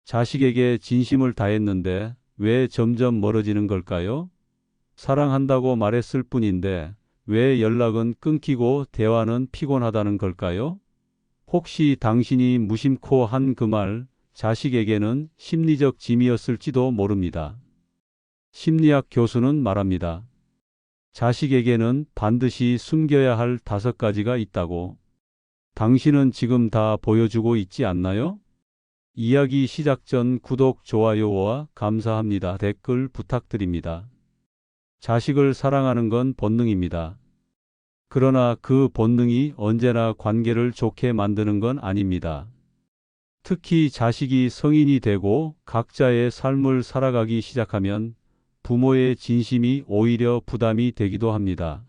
자식에게 진심을 다했는데 왜 점점 멀어지는 걸까요? 사랑한다고 말했을 뿐인데 왜 연락은 끊기고 대화는 피곤하다는 걸까요? 혹시 당신이 무심코 한 그 말, 자식에게는 심리적 짐이었을지도 모릅니다. 심리학 교수는 말합니다. 자식에게는 반드시 숨겨야 할 5가지가 있다고. 당신은 지금 다 보여주고 있지 않나요? 이야기 시작 전 구독, 좋아요와 감사합니다. 댓글 부탁드립니다. 자식을 사랑하는 건 본능입니다. 그러나 그 본능이 언제나 관계를 좋게 만드는 건 아닙니다. 특히 자식이 성인이 되고 각자의 삶을 살아가기 시작하면 부모의 진심이 오히려 부담이 되기도 합니다.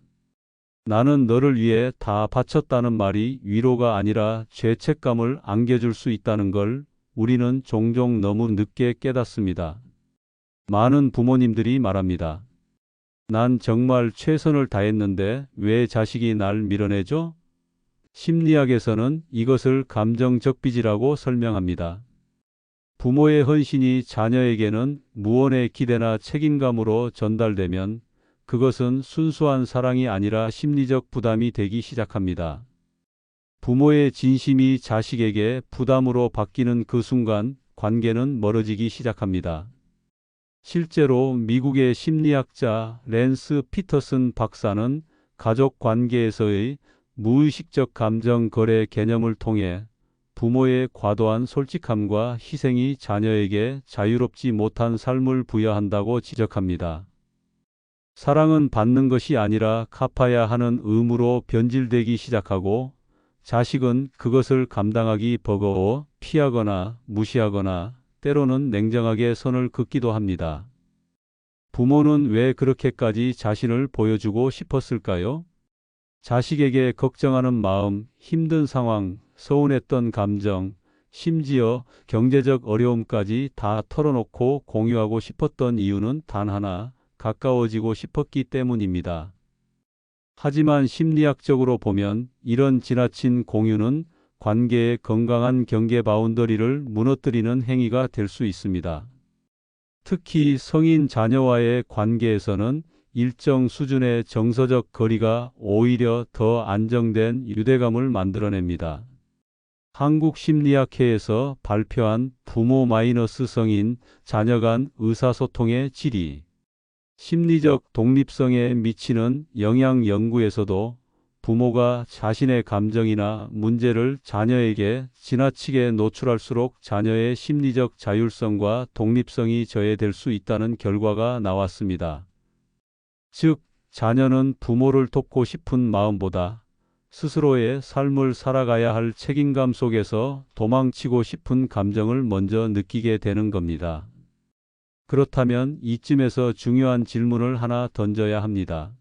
나는 너를 위해 다 바쳤다는 말이 위로가 아니라 죄책감을 안겨줄 수 있다는 걸 우리는 종종 너무 늦게 깨닫습니다. 많은 부모님들이 말합니다. 난 정말 최선을 다했는데 왜 자식이 날 밀어내죠? 심리학에서는 이것을 감정적 빚이라고 설명합니다. 부모의 헌신이 자녀에게는 무언의 기대나 책임감으로 전달되면 그것은 순수한 사랑이 아니라 심리적 부담이 되기 시작합니다. 부모의 진심이 자식에게 부담으로 바뀌는 그 순간 관계는 멀어지기 시작합니다. 실제로 미국의 심리학자 랜스 피터슨 박사는 가족 관계에서의 무의식적 감정 거래 개념을 통해 부모의 과도한 솔직함과 희생이 자녀에게 자유롭지 못한 삶을 부여한다고 지적합니다. 사랑은 받는 것이 아니라 갚아야 하는 의무로 변질되기 시작하고 자식은 그것을 감당하기 버거워 피하거나 무시하거나 때로는 냉정하게 선을 긋기도 합니다. 부모는 왜 그렇게까지 자신을 보여주고 싶었을까요? 자식에게 걱정하는 마음, 힘든 상황, 서운했던 감정, 심지어 경제적 어려움까지 다 털어놓고 공유하고 싶었던 이유는 단 하나, 가까워지고 싶었기 때문입니다. 하지만 심리학적으로 보면 이런 지나친 공유는 관계의 건강한 경계 바운더리를 무너뜨리는 행위가 될 수 있습니다. 특히 성인 자녀와의 관계에서는 일정 수준의 정서적 거리가 오히려 더 안정된 유대감을 만들어냅니다. 한국심리학회에서 발표한 부모-성인, 자녀 간 의사소통의 질이 심리적 독립성에 미치는 영향 연구에서도 부모가 자신의 감정이나 문제를 자녀에게 지나치게 노출할수록 자녀의 심리적 자율성과 독립성이 저해될 수 있다는 결과가 나왔습니다. 즉, 자녀는 부모를 돕고 싶은 마음보다 스스로의 삶을 살아가야 할 책임감 속에서 도망치고 싶은 감정을 먼저 느끼게 되는 겁니다. 그렇다면 이쯤에서 중요한 질문을 하나 던져야 합니다.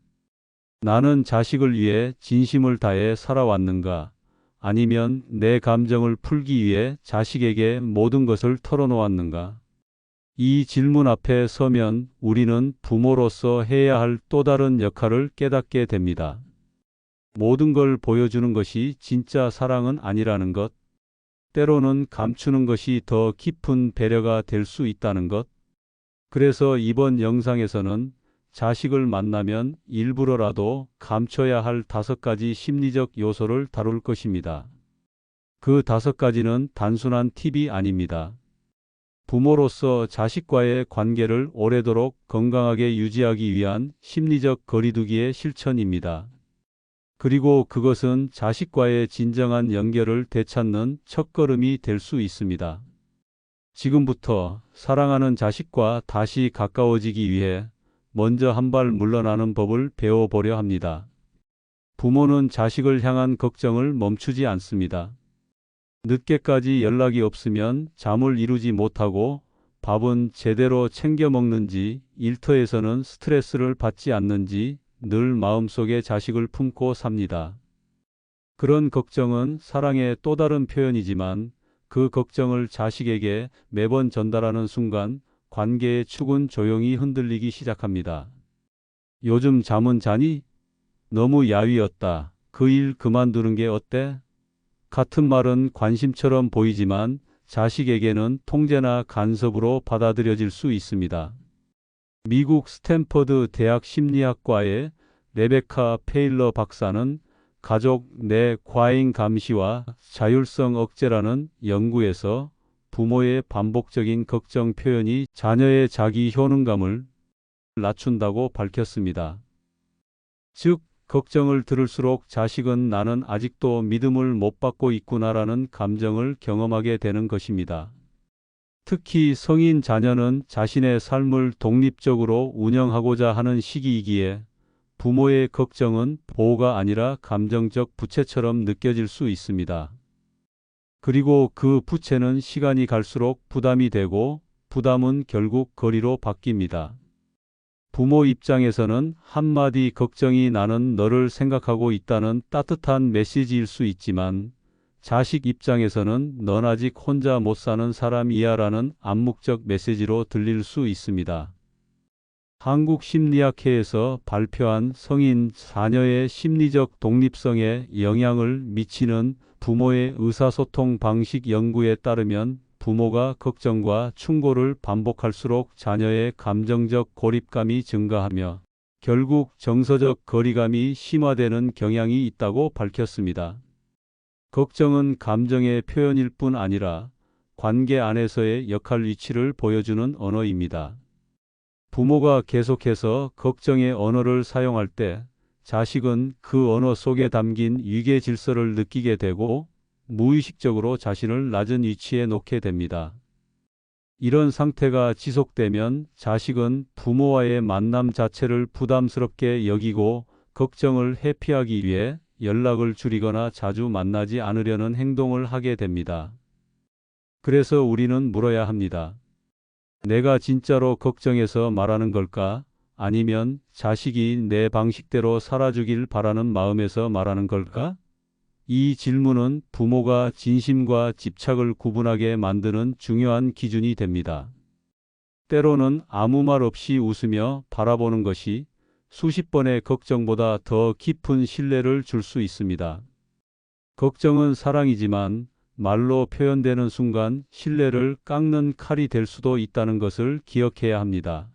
나는 자식을 위해 진심을 다해 살아왔는가? 아니면 내 감정을 풀기 위해 자식에게 모든 것을 털어놓았는가? 이 질문 앞에 서면 우리는 부모로서 해야 할 또 다른 역할을 깨닫게 됩니다. 모든 걸 보여주는 것이 진짜 사랑은 아니라는 것, 때로는 감추는 것이 더 깊은 배려가 될 수 있다는 것. 그래서 이번 영상에서는 자식을 만나면 일부러라도 감춰야 할 5가지 심리적 요소를 다룰 것입니다. 그 5가지는 단순한 팁이 아닙니다. 부모로서 자식과의 관계를 오래도록 건강하게 유지하기 위한 심리적 거리두기의 실천입니다. 그리고 그것은 자식과의 진정한 연결을 되찾는 첫걸음이 될 수 있습니다. 지금부터 사랑하는 자식과 다시 가까워지기 위해 먼저 한 발 물러나는 법을 배워보려 합니다. 부모는 자식을 향한 걱정을 멈추지 않습니다. 늦게까지 연락이 없으면 잠을 이루지 못하고 밥은 제대로 챙겨 먹는지, 일터에서는 스트레스를 받지 않는지 늘 마음속에 자식을 품고 삽니다. 그런 걱정은 사랑의 또 다른 표현이지만 그 걱정을 자식에게 매번 전달하는 순간 관계의 축은 조용히 흔들리기 시작합니다. 요즘 잠은 자니? 너무 야위었다. 그 일 그만두는 게 어때? 같은 말은 관심처럼 보이지만 자식에게는 통제나 간섭으로 받아들여질 수 있습니다. 미국 스탠퍼드 대학 심리학과의 레베카 페일러 박사는 가족 내 과잉 감시와 자율성 억제라는 연구에서 부모의 반복적인 걱정 표현이 자녀의 자기 효능감을 낮춘다고 밝혔습니다. 즉, 걱정을 들을수록 자식은 나는 아직도 믿음을 못 받고 있구나라는 감정을 경험하게 되는 것입니다. 특히 성인 자녀는 자신의 삶을 독립적으로 운영하고자 하는 시기이기에 부모의 걱정은 보호가 아니라 감정적 부채처럼 느껴질 수 있습니다. 그리고 그 부채는 시간이 갈수록 부담이 되고 부담은 결국 거리로 바뀝니다. 부모 입장에서는 한마디 걱정이 나는 너를 생각하고 있다는 따뜻한 메시지일 수 있지만 자식 입장에서는 넌 아직 혼자 못 사는 사람이야 라는 암묵적 메시지로 들릴 수 있습니다. 한국심리학회에서 발표한 성인 자녀의 심리적 독립성에 영향을 미치는 부모의 의사소통 방식 연구에 따르면 부모가 걱정과 충고를 반복할수록 자녀의 감정적 고립감이 증가하며 결국 정서적 거리감이 심화되는 경향이 있다고 밝혔습니다. 걱정은 감정의 표현일 뿐 아니라 관계 안에서의 역할 위치를 보여주는 언어입니다. 부모가 계속해서 걱정의 언어를 사용할 때 자식은 그 언어 속에 담긴 위계 질서를 느끼게 되고 무의식적으로 자신을 낮은 위치에 놓게 됩니다. 이런 상태가 지속되면 자식은 부모와의 만남 자체를 부담스럽게 여기고 걱정을 회피하기 위해 연락을 줄이거나 자주 만나지 않으려는 행동을 하게 됩니다. 그래서 우리는 물어야 합니다. 내가 진짜로 걱정해서 말하는 걸까? 아니면 자식이 내 방식대로 살아주길 바라는 마음에서 말하는 걸까? 이 질문은 부모가 진심과 집착을 구분하게 만드는 중요한 기준이 됩니다. 때로는 아무 말 없이 웃으며 바라보는 것이 수십 번의 걱정보다 더 깊은 신뢰를 줄 수 있습니다. 걱정은 사랑이지만 말로 표현되는 순간 신뢰를 깎는 칼이 될 수도 있다는 것을 기억해야 합니다.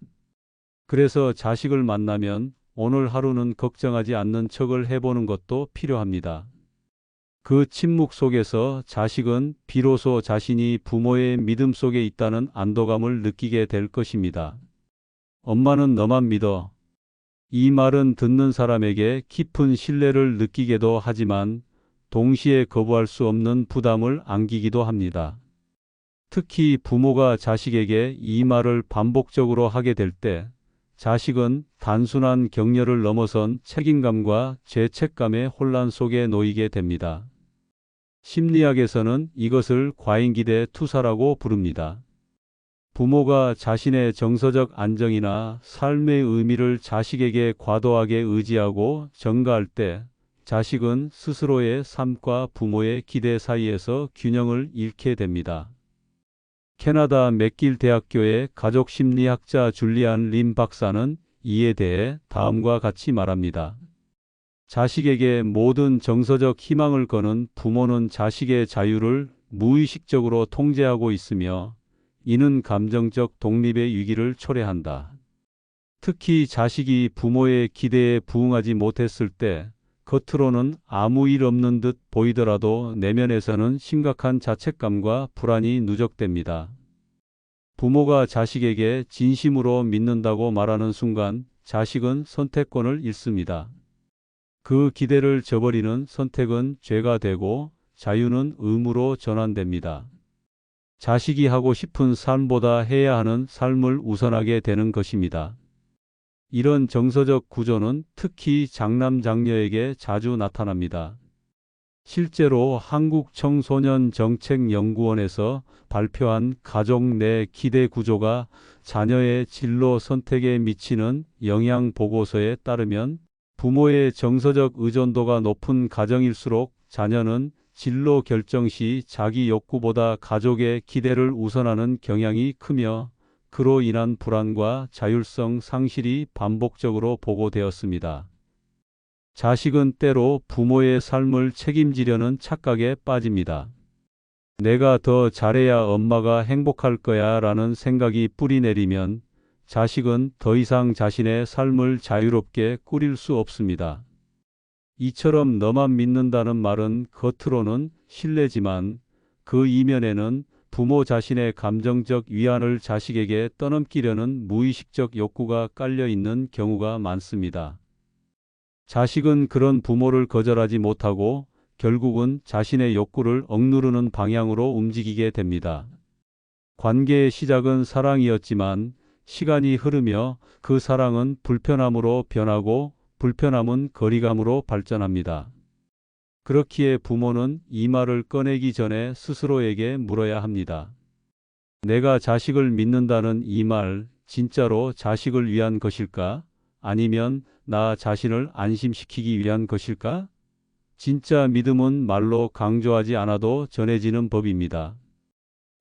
그래서 자식을 만나면 오늘 하루는 걱정하지 않는 척을 해보는 것도 필요합니다. 그 침묵 속에서 자식은 비로소 자신이 부모의 믿음 속에 있다는 안도감을 느끼게 될 것입니다. 엄마는 너만 믿어. 이 말은 듣는 사람에게 깊은 신뢰를 느끼게도 하지만 동시에 거부할 수 없는 부담을 안기기도 합니다. 특히 부모가 자식에게 이 말을 반복적으로 하게 될 때 자식은 단순한 격려를 넘어선 책임감과 죄책감의 혼란 속에 놓이게 됩니다. 심리학에서는 이것을 과잉기대 투사라고 부릅니다. 부모가 자신의 정서적 안정이나 삶의 의미를 자식에게 과도하게 의지하고 전가할 때 자식은 스스로의 삶과 부모의 기대 사이에서 균형을 잃게 됩니다. 캐나다 맥길 대학교의 가족심리학자 줄리안 림 박사는 이에 대해 다음과 같이 말합니다. 자식에게 모든 정서적 희망을 거는 부모는 자식의 자유를 무의식적으로 통제하고 있으며 이는 감정적 독립의 위기를 초래한다. 특히 자식이 부모의 기대에 부응하지 못했을 때 겉으로는 아무 일 없는 듯 보이더라도 내면에서는 심각한 자책감과 불안이 누적됩니다. 부모가 자식에게 진심으로 믿는다고 말하는 순간 자식은 선택권을 잃습니다. 그 기대를 저버리는 선택은 죄가 되고 자유는 의무로 전환됩니다. 자식이 하고 싶은 삶보다 해야 하는 삶을 우선하게 되는 것입니다. 이런 정서적 구조는 특히 장남 장녀에게 자주 나타납니다. 실제로 한국청소년정책연구원에서 발표한 가족 내 기대 구조가 자녀의 진로 선택에 미치는 영향 보고서에 따르면 부모의 정서적 의존도가 높은 가정일수록 자녀는 진로 결정 시 자기 욕구보다 가족의 기대를 우선하는 경향이 크며 그로 인한 불안과 자율성 상실이 반복적으로 보고되었습니다. 자식은 때로 부모의 삶을 책임지려는 착각에 빠집니다. 내가 더 잘해야 엄마가 행복할 거야 라는 생각이 뿌리 내리면 자식은 더 이상 자신의 삶을 자유롭게 꾸릴 수 없습니다. 이처럼 너만 믿는다는 말은 겉으로는 신뢰지만 그 이면에는 부모 자신의 감정적 위안을 자식에게 떠넘기려는 무의식적 욕구가 깔려 있는 경우가 많습니다. 자식은 그런 부모를 거절하지 못하고 결국은 자신의 욕구를 억누르는 방향으로 움직이게 됩니다. 관계의 시작은 사랑이었지만 시간이 흐르며 그 사랑은 불편함으로 변하고 불편함은 거리감으로 발전합니다. 그렇기에 부모는 이 말을 꺼내기 전에 스스로에게 물어야 합니다. 내가 자식을 믿는다는 이 말, 진짜로 자식을 위한 것일까? 아니면 나 자신을 안심시키기 위한 것일까? 진짜 믿음은 말로 강조하지 않아도 전해지는 법입니다.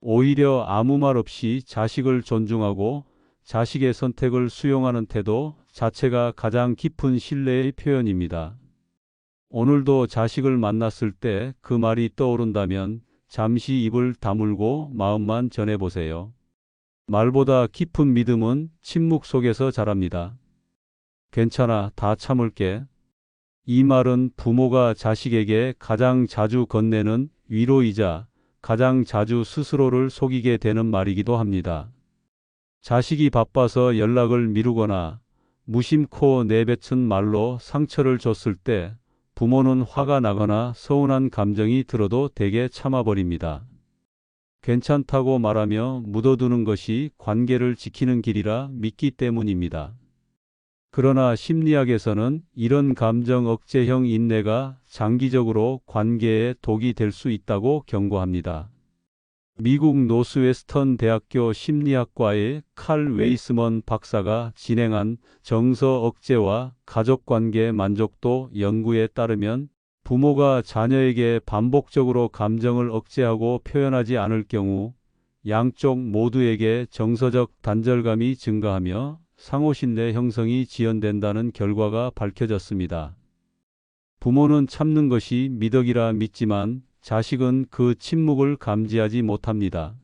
오히려 아무 말 없이 자식을 존중하고 자식의 선택을 수용하는 태도 자체가 가장 깊은 신뢰의 표현입니다. 오늘도 자식을 만났을 때 그 말이 떠오른다면 잠시 입을 다물고 마음만 전해보세요. 말보다 깊은 믿음은 침묵 속에서 자랍니다. 괜찮아, 다 참을게. 이 말은 부모가 자식에게 가장 자주 건네는 위로이자 가장 자주 스스로를 속이게 되는 말이기도 합니다. 자식이 바빠서 연락을 미루거나 무심코 내뱉은 말로 상처를 줬을 때 부모는 화가 나거나 서운한 감정이 들어도 대개 참아버립니다. 괜찮다고 말하며 묻어두는 것이 관계를 지키는 길이라 믿기 때문입니다. 그러나 심리학에서는 이런 감정 억제형 인내가 장기적으로 관계에 독이 될 수 있다고 경고합니다. 미국 노스웨스턴 대학교 심리학과의 칼 웨이스먼 박사가 진행한 정서 억제와 가족관계 만족도 연구에 따르면 부모가 자녀에게 반복적으로 감정을 억제하고 표현하지 않을 경우 양쪽 모두에게 정서적 단절감이 증가하며 상호신뢰 형성이 지연된다는 결과가 밝혀졌습니다. 부모는 참는 것이 미덕이라 믿지만 자식은 그 침묵을 감지하지 못합니다.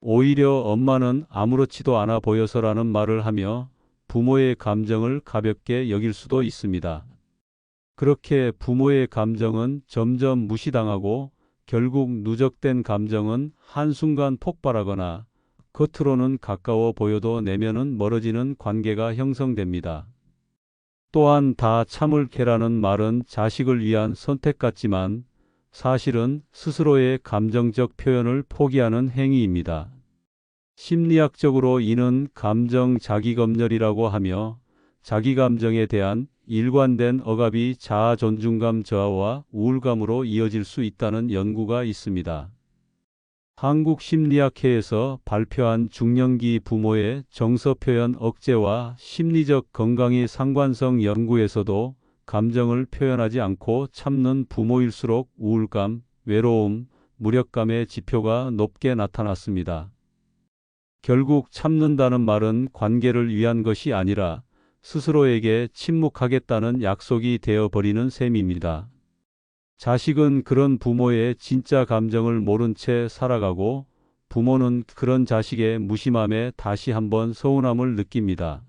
오히려 엄마는 아무렇지도 않아 보여서라는 말을 하며 부모의 감정을 가볍게 여길 수도 있습니다. 그렇게 부모의 감정은 점점 무시당하고 결국 누적된 감정은 한순간 폭발하거나 겉으로는 가까워 보여도 내면은 멀어지는 관계가 형성됩니다. 또한 다 참을게라는 말은 자식을 위한 선택 같지만 사실은 스스로의 감정적 표현을 포기하는 행위입니다. 심리학적으로 이는 감정 자기검열이라고 하며 자기 감정에 대한 일관된 억압이 자아 존중감 저하와 우울감으로 이어질 수 있다는 연구가 있습니다. 한국심리학회에서 발표한 중년기 부모의 정서표현 억제와 심리적 건강의 상관성 연구에서도 감정을 표현하지 않고 참는 부모일수록 우울감, 외로움, 무력감의 지표가 높게 나타났습니다. 결국 참는다는 말은 관계를 위한 것이 아니라 스스로에게 침묵하겠다는 약속이 되어버리는 셈입니다. 자식은 그런 부모의 진짜 감정을 모른 채 살아가고 부모는 그런 자식의 무심함에 다시 한번 서운함을 느낍니다.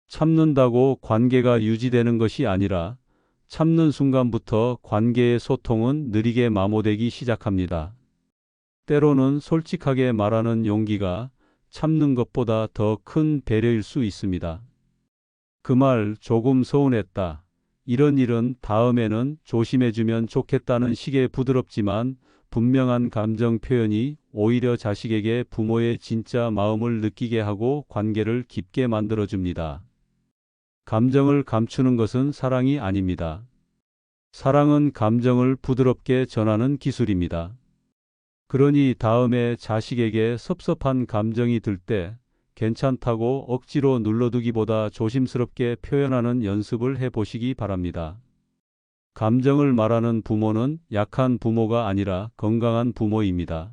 참는다고 관계가 유지되는 것이 아니라 참는 순간부터 관계의 소통은 느리게 마모되기 시작합니다. 때로는 솔직하게 말하는 용기가 참는 것보다 더 큰 배려일 수 있습니다. 그 말 조금 서운했다. 이런 일은 다음에는 조심해주면 좋겠다는 식의 부드럽지만 분명한 감정 표현이 오히려 자식에게 부모의 진짜 마음을 느끼게 하고 관계를 깊게 만들어줍니다. 감정을 감추는 것은 사랑이 아닙니다. 사랑은 감정을 부드럽게 전하는 기술입니다. 그러니 다음에 자식에게 섭섭한 감정이 들 때 괜찮다고 억지로 눌러두기보다 조심스럽게 표현하는 연습을 해보시기 바랍니다. 감정을 말하는 부모는 약한 부모가 아니라 건강한 부모입니다.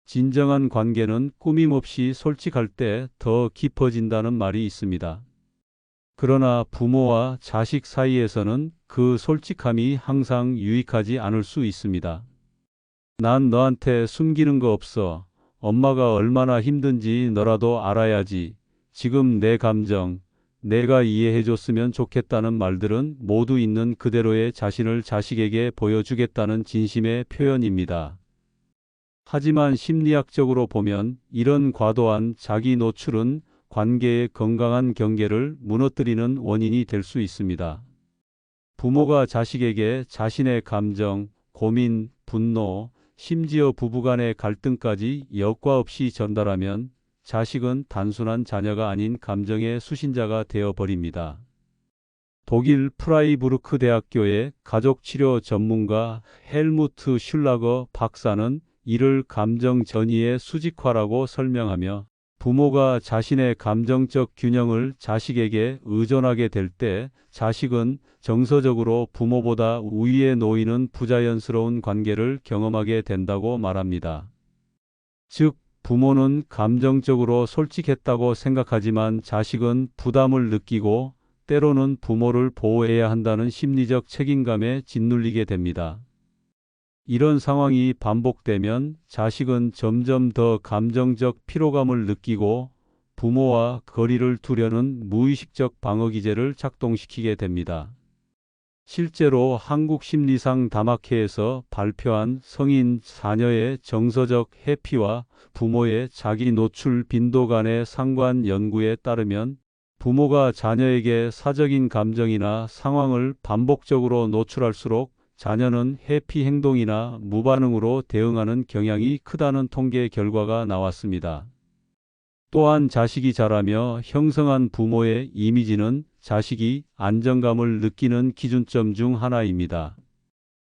진정한 관계는 꾸밈없이 솔직할 때 더 깊어진다는 말이 있습니다. 그러나 부모와 자식 사이에서는 그 솔직함이 항상 유익하지 않을 수 있습니다. 난 너한테 숨기는 거 없어. 엄마가 얼마나 힘든지 너라도 알아야지. 지금 내 감정, 내가 이해해줬으면 좋겠다는 말들은 모두 있는 그대로의 자신을 자식에게 보여주겠다는 진심의 표현입니다. 하지만 심리학적으로 보면 이런 과도한 자기 노출은 관계의 건강한 경계를 무너뜨리는 원인이 될 수 있습니다. 부모가 자식에게 자신의 감정, 고민, 분노, 심지어 부부간의 갈등까지 여과 없이 전달하면 자식은 단순한 자녀가 아닌 감정의 수신자가 되어버립니다. 독일 프라이부르크 대학교의 가족치료 전문가 헬무트 슐라거 박사는 이를 감정 전이의 수직화라고 설명하며 부모가 자신의 감정적 균형을 자식에게 의존하게 될 때 자식은 정서적으로 부모보다 우위에 놓이는 부자연스러운 관계를 경험하게 된다고 말합니다. 즉, 부모는 감정적으로 솔직했다고 생각하지만 자식은 부담을 느끼고 때로는 부모를 보호해야 한다는 심리적 책임감에 짓눌리게 됩니다. 이런 상황이 반복되면 자식은 점점 더 감정적 피로감을 느끼고 부모와 거리를 두려는 무의식적 방어 기제를 작동시키게 됩니다. 실제로 한국심리상 다마케에서 발표한 성인 자녀의 정서적 해피와 부모의 자기 노출 빈도 간의 상관 연구에 따르면 부모가 자녀에게 사적인 감정이나 상황을 반복적으로 노출할수록 자녀는 회피 행동이나 무반응으로 대응하는 경향이 크다는 통계 결과가 나왔습니다. 또한 자식이 자라며 형성한 부모의 이미지는 자식이 안정감을 느끼는 기준점 중 하나입니다.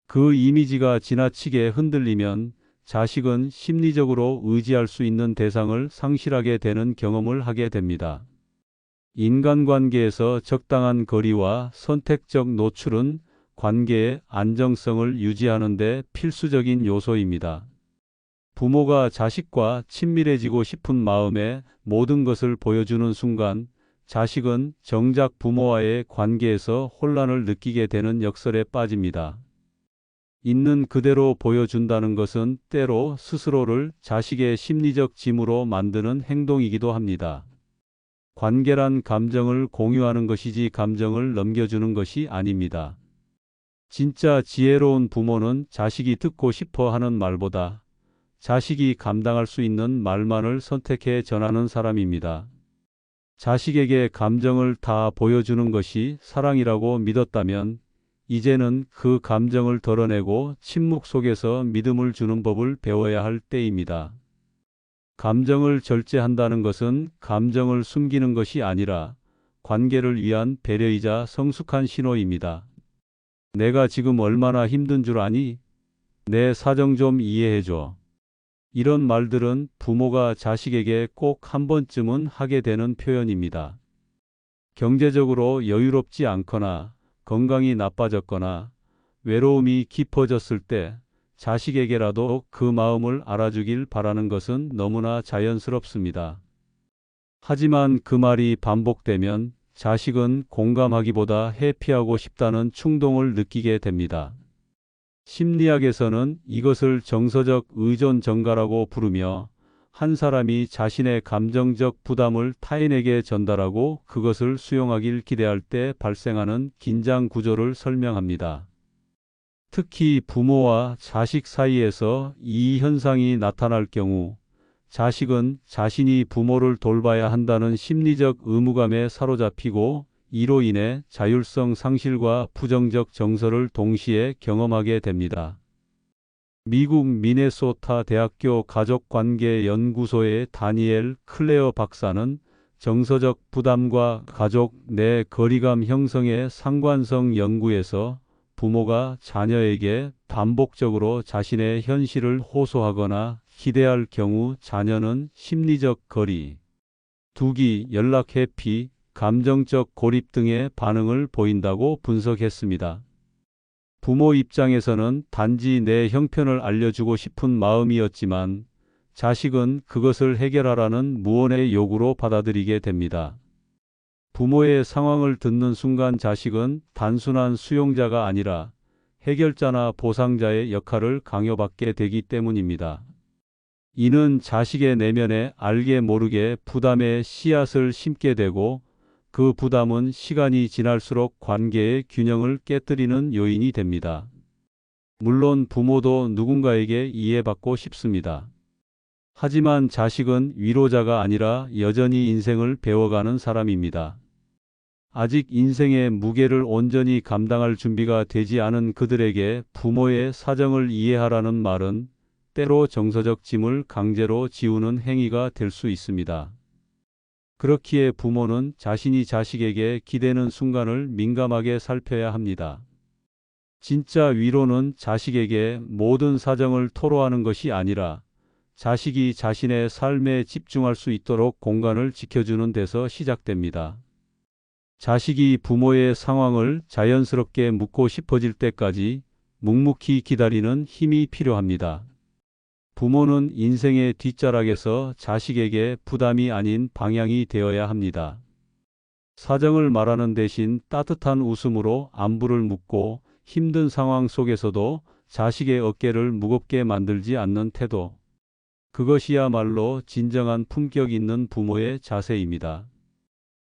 그 이미지가 지나치게 흔들리면 자식은 심리적으로 의지할 수 있는 대상을 상실하게 되는 경험을 하게 됩니다. 인간관계에서 적당한 거리와 선택적 노출은 관계의 안정성을 유지하는 데 필수적인 요소입니다. 부모가 자식과 친밀해지고 싶은 마음에 모든 것을 보여주는 순간 자식은 정작 부모와의 관계에서 혼란을 느끼게 되는 역설에 빠집니다. 있는 그대로 보여준다는 것은 때로 스스로를 자식의 심리적 짐으로 만드는 행동이기도 합니다. 관계란 감정을 공유하는 것이지 감정을 넘겨주는 것이 아닙니다. 진짜 지혜로운 부모는 자식이 듣고 싶어 하는 말보다 자식이 감당할 수 있는 말만을 선택해 전하는 사람입니다. 자식에게 감정을 다 보여주는 것이 사랑이라고 믿었다면 이제는 그 감정을 덜어내고 침묵 속에서 믿음을 주는 법을 배워야 할 때입니다. 감정을 절제한다는 것은 감정을 숨기는 것이 아니라 관계를 위한 배려이자 성숙한 신호입니다. 내가 지금 얼마나 힘든 줄 아니? 내 사정 좀 이해해줘. 이런 말들은 부모가 자식에게 꼭 한 번쯤은 하게 되는 표현입니다. 경제적으로 여유롭지 않거나 건강이 나빠졌거나 외로움이 깊어졌을 때 자식에게라도 그 마음을 알아주길 바라는 것은 너무나 자연스럽습니다. 하지만 그 말이 반복되면 자식은 공감하기보다 회피하고 싶다는 충동을 느끼게 됩니다. 심리학에서는 이것을 정서적 의존 증가라고 부르며 한 사람이 자신의 감정적 부담을 타인에게 전달하고 그것을 수용하길 기대할 때 발생하는 긴장 구조를 설명합니다. 특히 부모와 자식 사이에서 이 현상이 나타날 경우 자식은 자신이 부모를 돌봐야 한다는 심리적 의무감에 사로잡히고 이로 인해 자율성 상실과 부정적 정서를 동시에 경험하게 됩니다. 미국 미네소타 대학교 가족관계연구소의 다니엘 클레어 박사는 정서적 부담과 가족 내 거리감 형성의 상관성 연구에서 부모가 자녀에게 반복적으로 자신의 현실을 호소하거나 기대할 경우 자녀는 심리적 거리, 두기, 연락 회피, 감정적 고립 등의 반응을 보인다고 분석했습니다. 부모 입장에서는 단지 내 형편을 알려주고 싶은 마음이었지만 자식은 그것을 해결하라는 무언의 요구로 받아들이게 됩니다. 부모의 상황을 듣는 순간 자식은 단순한 수용자가 아니라 해결자나 보상자의 역할을 강요받게 되기 때문입니다. 이는 자식의 내면에 알게 모르게 부담의 씨앗을 심게 되고 그 부담은 시간이 지날수록 관계의 균형을 깨뜨리는 요인이 됩니다. 물론 부모도 누군가에게 이해받고 싶습니다. 하지만 자식은 위로자가 아니라 여전히 인생을 배워가는 사람입니다. 아직 인생의 무게를 온전히 감당할 준비가 되지 않은 그들에게 부모의 사정을 이해하라는 말은 때로 정서적 짐을 강제로 지우는 행위가 될 수 있습니다. 그렇기에 부모는 자신이 자식에게 기대는 순간을 민감하게 살펴야 합니다. 진짜 위로는 자식에게 모든 사정을 토로하는 것이 아니라 자식이 자신의 삶에 집중할 수 있도록 공간을 지켜주는 데서 시작됩니다. 자식이 부모의 상황을 자연스럽게 묻고 싶어질 때까지 묵묵히 기다리는 힘이 필요합니다. 부모는 인생의 뒷자락에서 자식에게 부담이 아닌 방향이 되어야 합니다. 사정을 말하는 대신 따뜻한 웃음으로 안부를 묻고 힘든 상황 속에서도 자식의 어깨를 무겁게 만들지 않는 태도. 그것이야말로 진정한 품격 있는 부모의 자세입니다.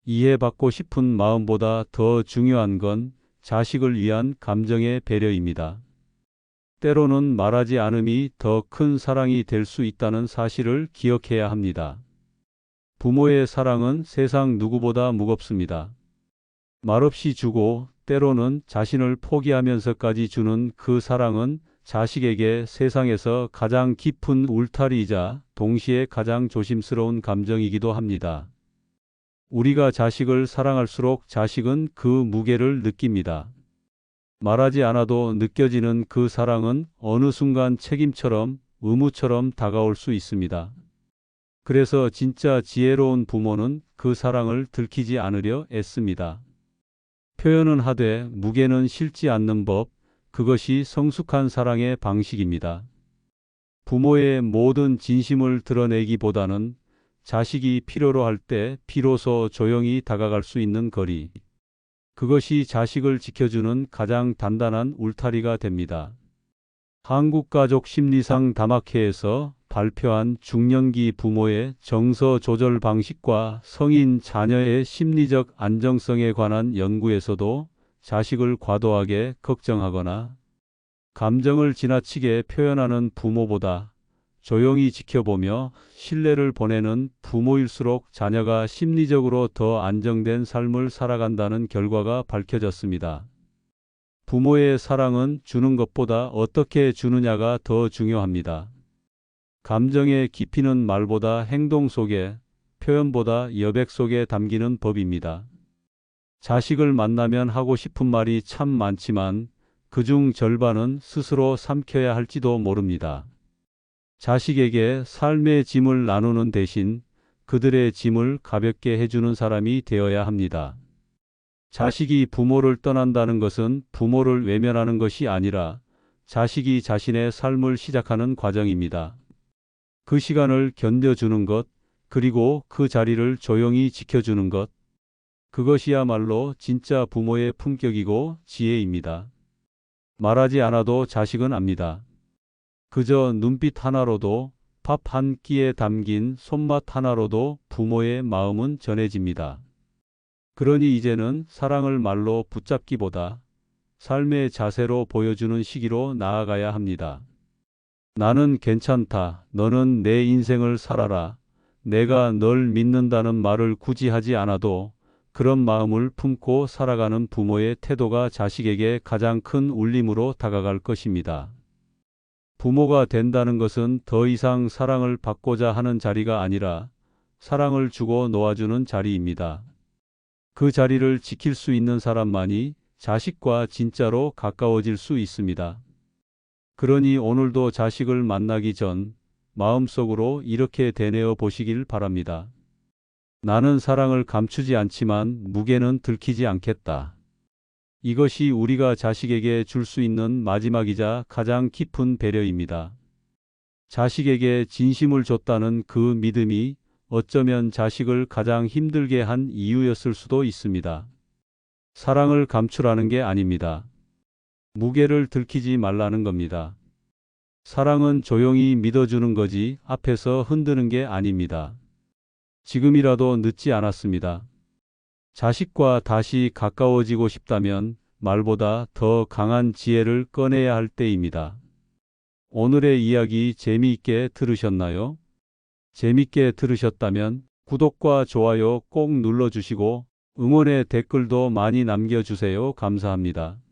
이해받고 싶은 마음보다 더 중요한 건 자식을 위한 감정의 배려입니다. 때로는 말하지 않음이 더 큰 사랑이 될 수 있다는 사실을 기억해야 합니다. 부모의 사랑은 세상 누구보다 무겁습니다. 말없이 주고 때로는 자신을 포기하면서까지 주는 그 사랑은 자식에게 세상에서 가장 깊은 울타리이자 동시에 가장 조심스러운 감정이기도 합니다. 우리가 자식을 사랑할수록 자식은 그 무게를 느낍니다. 말하지 않아도 느껴지는 그 사랑은 어느 순간 책임처럼 의무처럼 다가올 수 있습니다. 그래서 진짜 지혜로운 부모는 그 사랑을 들키지 않으려 애씁니다. 표현은 하되 무게는 실지 않는 법, 그것이 성숙한 사랑의 방식입니다. 부모의 모든 진심을 드러내기보다는 자식이 필요로 할 때 비로소 조용히 다가갈 수 있는 거리. 그것이 자식을 지켜주는 가장 단단한 울타리가 됩니다. 한국가족심리상 다막회에서 발표한 중년기 부모의 정서 조절 방식과 성인 자녀의 심리적 안정성에 관한 연구에서도 자식을 과도하게 걱정하거나 감정을 지나치게 표현하는 부모보다 조용히 지켜보며 신뢰를 보내는 부모일수록 자녀가 심리적으로 더 안정된 삶을 살아간다는 결과가 밝혀졌습니다. 부모의 사랑은 주는 것보다 어떻게 주느냐가 더 중요합니다. 감정의 깊이는 말보다 행동 속에, 표현보다 여백 속에 담기는 법입니다. 자식을 만나면 하고 싶은 말이 참 많지만 그중 절반은 스스로 삼켜야 할지도 모릅니다. 자식에게 삶의 짐을 나누는 대신 그들의 짐을 가볍게 해주는 사람이 되어야 합니다. 자식이 부모를 떠난다는 것은 부모를 외면하는 것이 아니라 자식이 자신의 삶을 시작하는 과정입니다. 그 시간을 견뎌주는 것, 그리고 그 자리를 조용히 지켜주는 것, 그것이야말로 진짜 부모의 품격이고 지혜입니다. 말하지 않아도 자식은 압니다. 그저 눈빛 하나로도, 밥 한 끼에 담긴 손맛 하나로도 부모의 마음은 전해집니다. 그러니 이제는 사랑을 말로 붙잡기보다 삶의 자세로 보여주는 시기로 나아가야 합니다. 나는 괜찮다. 너는 내 인생을 살아라. 내가 널 믿는다는 말을 굳이 하지 않아도 그런 마음을 품고 살아가는 부모의 태도가 자식에게 가장 큰 울림으로 다가갈 것입니다. 부모가 된다는 것은 더 이상 사랑을 받고자 하는 자리가 아니라 사랑을 주고 놓아주는 자리입니다. 그 자리를 지킬 수 있는 사람만이 자식과 진짜로 가까워질 수 있습니다. 그러니 오늘도 자식을 만나기 전 마음속으로 이렇게 되뇌어 보시길 바랍니다. 나는 사랑을 감추지 않지만 무게는 들키지 않겠다. 이것이 우리가 자식에게 줄 수 있는 마지막이자 가장 깊은 배려입니다. 자식에게 진심을 줬다는 그 믿음이 어쩌면 자식을 가장 힘들게 한 이유였을 수도 있습니다. 사랑을 감추라는 게 아닙니다. 무게를 들키지 말라는 겁니다. 사랑은 조용히 믿어주는 거지 앞에서 흔드는 게 아닙니다. 지금이라도 늦지 않았습니다. 자식과 다시 가까워지고 싶다면 말보다 더 강한 지혜를 꺼내야 할 때입니다. 오늘의 이야기 재미있게 들으셨나요? 재미있게 들으셨다면 구독과 좋아요 꼭 눌러주시고 응원의 댓글도 많이 남겨주세요. 감사합니다.